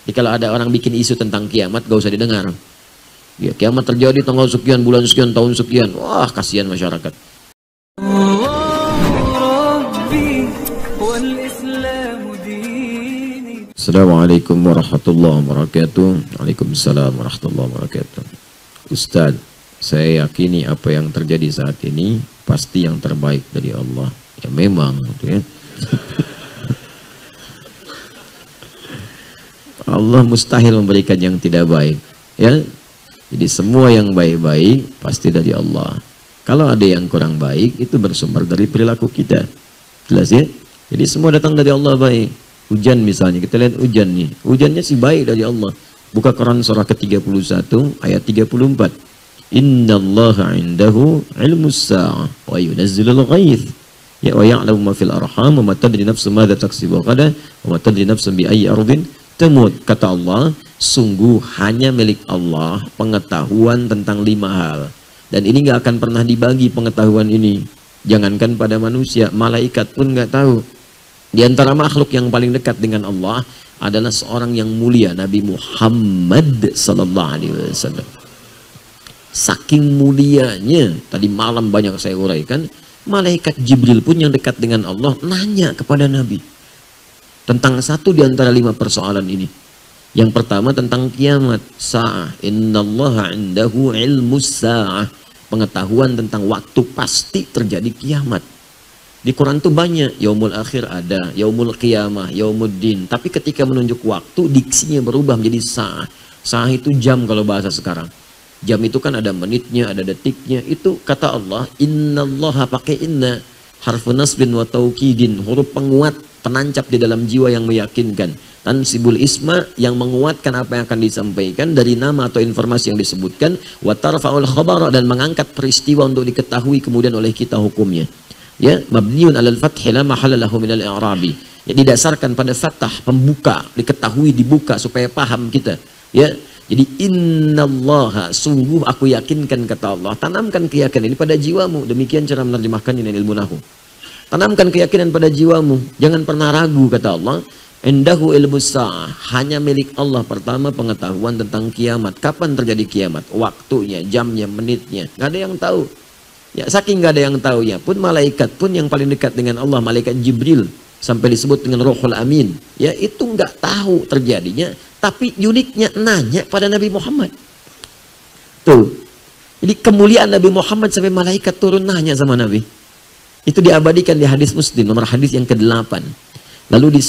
Jadi kalau ada orang bikin isu tentang kiamat, gak usah didengar. Ya, kiamat terjadi tanggal sekian, bulan sekian, tahun sekian. Wah, kasihan masyarakat. Assalamualaikum warahmatullahi wabarakatuh. Waalaikumsalam warahmatullahi wabarakatuh. Ustadz, saya yakini apa yang terjadi saat ini pasti yang terbaik dari Allah. Ya memang, ya. Allah mustahil memberikan yang tidak baik, ya. Jadi semua yang baik-baik pasti dari Allah. Kalau ada yang kurang baik, itu bersumber dari perilaku kita. Jelas ya? Jadi semua datang dari Allah baik. Hujan misalnya, kita lihat hujan nih. Hujannya sih baik dari Allah. Buka Quran surah ke-31 ayat 34. Innallaha indahu ilmus sa'ah wa yunazzilul ghaith. Ya wa ya'lamu ma fil arham wa ma tadri nafsun madza taksibu ghadan wa ma tadri nafsun bi ayyi ardin tamut. Kata Allah, sungguh hanya milik Allah pengetahuan tentang 5 hal. Dan ini nggak akan pernah dibagi pengetahuan ini. Jangankan pada manusia, malaikat pun nggak tahu. Di antara makhluk yang paling dekat dengan Allah adalah seorang yang mulia, Nabi Muhammad sallallahu alaihi wasallam. Saking mulianya, tadi malam banyak saya uraikan, malaikat Jibril pun yang dekat dengan Allah nanya kepada Nabi tentang satu di antara 5 persoalan ini. Yang pertama tentang kiamat, sa'ah. Innallaha indahu ilmus sa'ah. Pengetahuan tentang waktu pasti terjadi kiamat. Di Quran tuh banyak, yaumul akhir ada, yaumul qiyamah, yaumuddin. Tapi ketika menunjuk waktu, diksinya berubah menjadi sa'ah. Sa'ah itu jam kalau bahasa sekarang. Jam itu kan ada menitnya, ada detiknya. Itu kata Allah, innallaha pakai inna. Harfu nasbin wa taukidin, huruf penguat, penancap di dalam jiwa yang meyakinkan. Tansibul isma, yang menguatkan apa yang akan disampaikan dari nama atau informasi yang disebutkan. Wa tarfa'ul khabara, dan mengangkat peristiwa untuk diketahui kemudian oleh kita hukumnya. Ya, mabniun 'alal fathi la mahalla lahu minal i'rabi. Ya, didasarkan pada fathah, pembuka, diketahui, dibuka supaya paham kita. Ya, jadi innallaha, sungguh aku yakinkan, kata Allah. Tanamkan keyakinan ini pada jiwamu. Demikian cara menerjemahkannya dengan ilmu nahwu. Tanamkan keyakinan pada jiwamu, jangan pernah ragu, kata Allah. Indahu ilmus sa'ah, hanya milik Allah pertama pengetahuan tentang kiamat. Kapan terjadi kiamat? Waktunya, jamnya, menitnya. Gak ada yang tahu. Ya, saking gak ada yang tahu ya, pun malaikat pun yang paling dekat dengan Allah, malaikat Jibril, sampai disebut dengan Ruhul Amin. Ya, itu nggak tahu terjadinya, tapi uniknya nanya pada Nabi Muhammad. Tuh. Jadi kemuliaan Nabi Muhammad sampai malaikat turun nanya sama Nabi. Itu diabadikan di hadis Muslim, nomor hadis yang ke-8. Lalu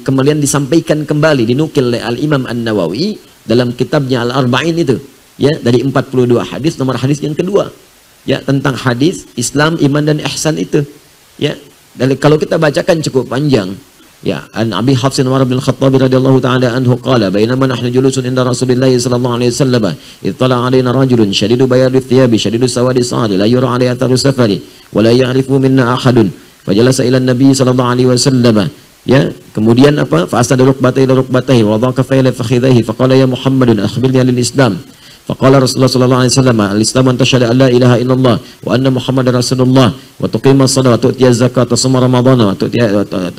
kemudian disampaikan kembali, dinukil oleh Al-Imam An-Nawawi dalam kitabnya Al-Arba'in itu. Ya, dari 42 hadis, nomor hadis yang kedua. Ya, tentang hadis Islam, iman dan ihsan itu. Ya, dan kalau kita bacakan cukup panjang. Ya, an Abi Hafsin Umar bin Khattab radhiyallahu taala anhu qala bainama nahnu julusun inda Rasulillah sallallahu alaihi wasallam ittala alaina rajulun shadidu bayadi thiyabi shadidu sawadi sa'ri la yura alaihi atharu safari wa la ya'rifu minna ahadun fajalasa ila an-nabi sallallahu alaihi wasallam. Ya, kemudian apa? Fa asada rukbatayhi ila rukbatayhi wa dhaka fa ila fakhidhihi fa qala ya Muhammadun akhbirni anil Islam. Faqala Rasulullah sallallahu alaihi wasallam, al-Islam an tashhadu an la ilaha illallah wa anna Muhammadar Rasulullah wa tuqima as-salata wa tu'ti az-zakata wa suma ramadhana wa tu'ti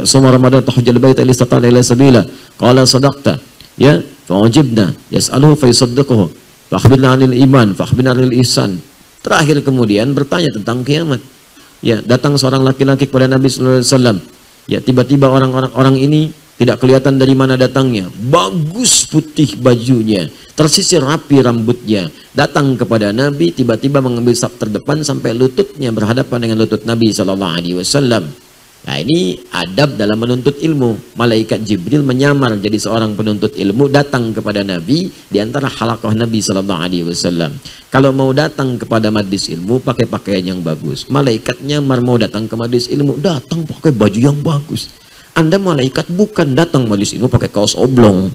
suma ramadan tahujjal baita illa istata'a ila sabila. Qala sadaqta. Ya, fa wajibna yas'aluhu fa yusaddiquhu. Fa akhbirna 'anil iman, fa akhbirna 'anil ihsan. Terakhir kemudian bertanya tentang kiamat. Ya, datang seorang laki-laki kepada Nabi sallallahu alaihi wasallam. Ya, tiba-tiba orang ini tidak kelihatan dari mana datangnya. Bagus putih bajunya, tersisir rapi rambutnya. Datang kepada Nabi, tiba-tiba mengambil saf terdepan sampai lututnya berhadapan dengan lutut Nabi SAW. Nah, ini adab dalam menuntut ilmu. Malaikat Jibril menyamar jadi seorang penuntut ilmu, datang kepada Nabi di antara halaqah Nabi SAW. Kalau mau datang kepada majlis ilmu, pakai pakaian yang bagus. Malaikat nyamar mau datang ke majlis ilmu, datang pakai baju yang bagus. Anda malaikat bukan datang majlis ilmu pakai kaos oblong.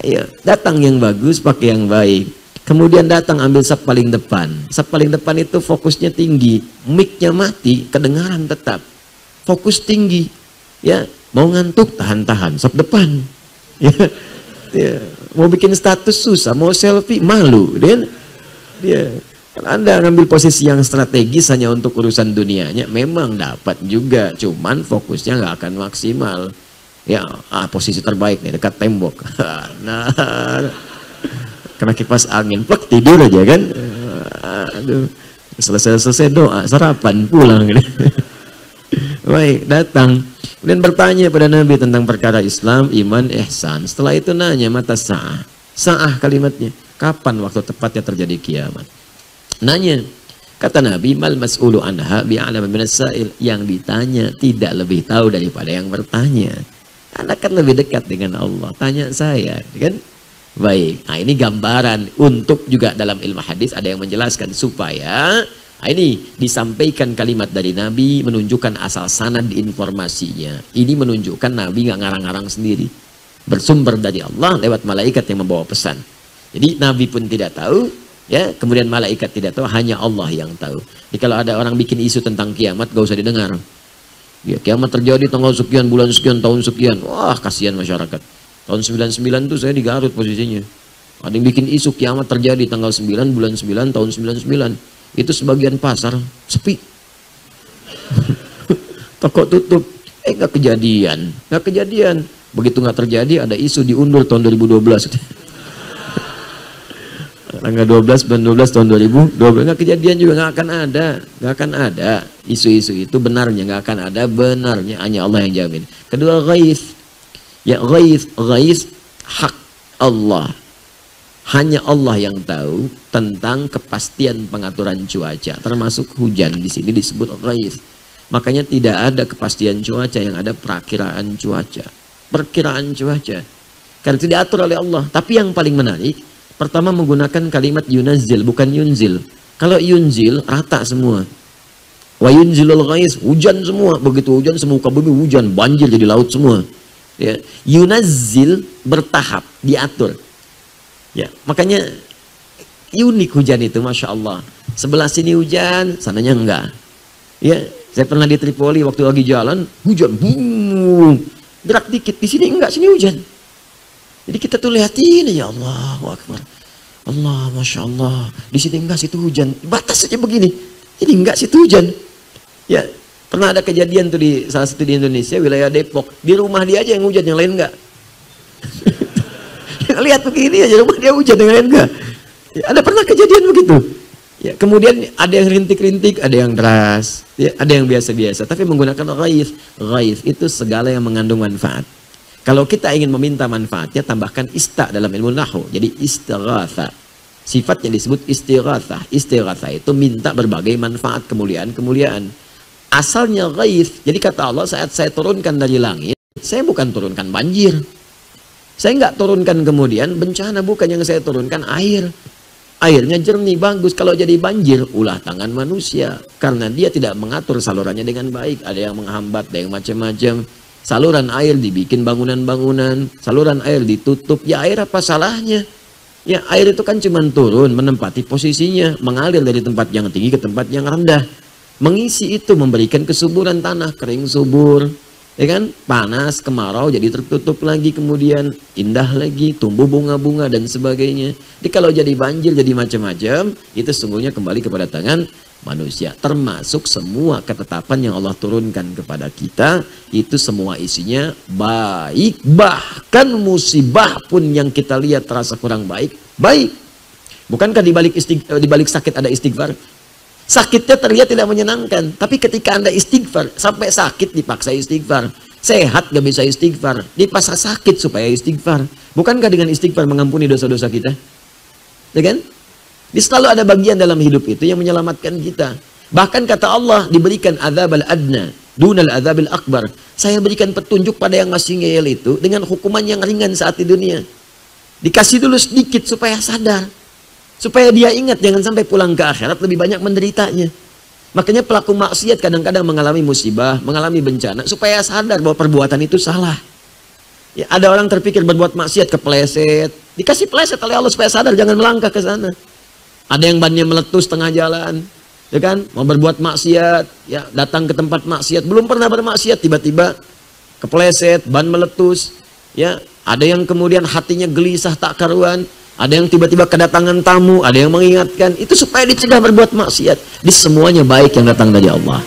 Ya, datang yang bagus, pakai yang baik. Kemudian datang ambil saf paling depan. Saf paling depan itu fokusnya tinggi, mic-nya mati, kedengaran tetap. Fokus tinggi. Ya, mau ngantuk tahan-tahan, saf depan. Ya, ya, mau bikin status susah, mau selfie malu, dia. Kalau Anda ngambil posisi yang strategis hanya untuk urusan dunianya, memang dapat juga, cuman fokusnya nggak akan maksimal. Ya, posisi terbaik nih dekat tembok. Nah, kena kipas angin, plek tidur aja kan. Aduh, selesai doa, sarapan, pulang. Baik, datang. Kemudian bertanya pada Nabi tentang perkara Islam, iman, ihsan. Setelah itu nanya mata sa'ah. Sa'ah kalimatnya. Kapan waktu tepatnya terjadi kiamat? Nanya. Kata Nabi, mal mas'ulu anha bi'alama minas sa'il. Yang ditanya tidak lebih tahu daripada yang bertanya. Anda kan lebih dekat dengan Allah. Tanya saya, kan? Baik. Nah, ini gambaran untuk juga dalam ilmu hadis ada yang menjelaskan supaya ini disampaikan kalimat dari Nabi menunjukkan asal sanad informasinya. Ini menunjukkan Nabi nggak ngarang-ngarang sendiri. Bersumber dari Allah lewat malaikat yang membawa pesan. Jadi Nabi pun tidak tahu, ya. Kemudian malaikat tidak tahu, hanya Allah yang tahu. Jadi kalau ada orang bikin isu tentang kiamat, gak usah didengar. Ya, kiamat terjadi tanggal sekian, bulan sekian, tahun sekian. Wah, kasihan masyarakat. Tahun 99 tuh saya di Garut posisinya. Ada yang bikin isu kiamat terjadi tanggal 9, bulan 9, tahun 99. Itu sebagian pasar sepi. Toko tutup. Nggak kejadian. Nggak kejadian. Begitu nggak terjadi, ada isu diundur tahun 2012. Tanggal 12 bulan 12 tahun 2012 nggak kejadian juga, nggak akan ada isu-isu itu benarnya, nggak akan ada benarnya, hanya Allah yang jamin. Kedua, ghaith, ya ghaith hak Allah, hanya Allah yang tahu tentang kepastian pengaturan cuaca, termasuk hujan. Di sini disebut ghaith. Makanya tidak ada kepastian cuaca, yang ada perkiraan cuaca, karena tidak diatur oleh Allah. Tapi yang paling menarik, pertama menggunakan kalimat yunazzil, bukan yunzil. Kalau yunzil, rata semua. Wa yunzilul ghais, hujan semua. Begitu hujan, semuka bumi hujan, banjir jadi laut semua. Ya. Yunazzil bertahap, diatur. Ya, makanya unik hujan itu, Masya Allah. Sebelah sini hujan, sananya enggak. Ya, saya pernah di Tripoli waktu lagi jalan, hujan, boom, gerak dikit. Di sini enggak, sini hujan. Jadi kita tuh lihatin, ya Allah, Akbar. Allah, Masya Allah. Di sini enggak, situ hujan. Batas saja begini. Ini enggak, situ hujan. Ya, pernah ada kejadian tuh di salah satu di Indonesia, wilayah Depok. Di rumah dia aja yang hujan, yang lain enggak. Lihat begini aja, rumah dia hujan, yang lain enggak. Ya, ada pernah kejadian begitu. Ya, kemudian ada yang rintik-rintik, ada yang deras, ya, ada yang biasa-biasa. Tapi menggunakan ghaith. Ghaith itu segala yang mengandung manfaat. Kalau kita ingin meminta manfaatnya, tambahkan ista dalam ilmu nahwu. Jadi istighatha. Sifatnya disebut istighathah. Istighathah itu minta berbagai manfaat, kemuliaan-kemuliaan. Asalnya ghaith. Jadi kata Allah, saat saya turunkan dari langit, saya bukan turunkan banjir. Saya nggak turunkan kemudian bencana, bukan. Yang saya turunkan air. Airnya jernih, bagus. Kalau jadi banjir, ulah tangan manusia. Karena dia tidak mengatur salurannya dengan baik. Ada yang menghambat, ada yang macam-macam. Saluran air dibikin bangunan-bangunan, saluran air ditutup. Ya, air apa salahnya? Ya, air itu kan cuma turun, menempati posisinya, mengalir dari tempat yang tinggi ke tempat yang rendah. Mengisi itu, memberikan kesuburan tanah, kering subur. Ya kan? Panas, kemarau, jadi tertutup lagi, kemudian indah lagi, tumbuh bunga-bunga dan sebagainya. Jadi kalau jadi banjir, jadi macam-macam, itu sesungguhnya kembali kepada tangan manusia. Termasuk semua ketetapan yang Allah turunkan kepada kita, itu semua isinya baik. Bahkan musibah pun yang kita lihat terasa kurang baik, baik. Bukankah di balik sakit ada istighfar? Sakitnya terlihat tidak menyenangkan, tapi ketika Anda istighfar, sampai sakit dipaksa istighfar, sehat gak bisa istighfar, dipaksa sakit supaya istighfar. Bukankah dengan istighfar mengampuni dosa-dosa kita? Ya kan? Jadi selalu ada bagian dalam hidup itu yang menyelamatkan kita. Bahkan kata Allah, diberikan azab al-adna dunal azabil akbar. Saya berikan petunjuk pada yang masih ngeyel itu dengan hukuman yang ringan saat di dunia. Dikasih dulu sedikit supaya sadar, supaya dia ingat, jangan sampai pulang ke akhirat lebih banyak menderitanya. Makanya pelaku maksiat kadang-kadang mengalami musibah, mengalami bencana, supaya sadar bahwa perbuatan itu salah. Ya, ada orang terpikir berbuat maksiat, kepleset, dikasih pleset oleh Allah supaya sadar, jangan melangkah ke sana. Ada yang bannya meletus tengah jalan, ya kan, mau berbuat maksiat, ya datang ke tempat maksiat, belum pernah bermaksiat, tiba-tiba kepleset, ban meletus, ya. Ada yang kemudian hatinya gelisah tak karuan, ada yang tiba-tiba kedatangan tamu, ada yang mengingatkan, itu supaya dicegah berbuat maksiat. Di semuanya baik yang datang dari Allah.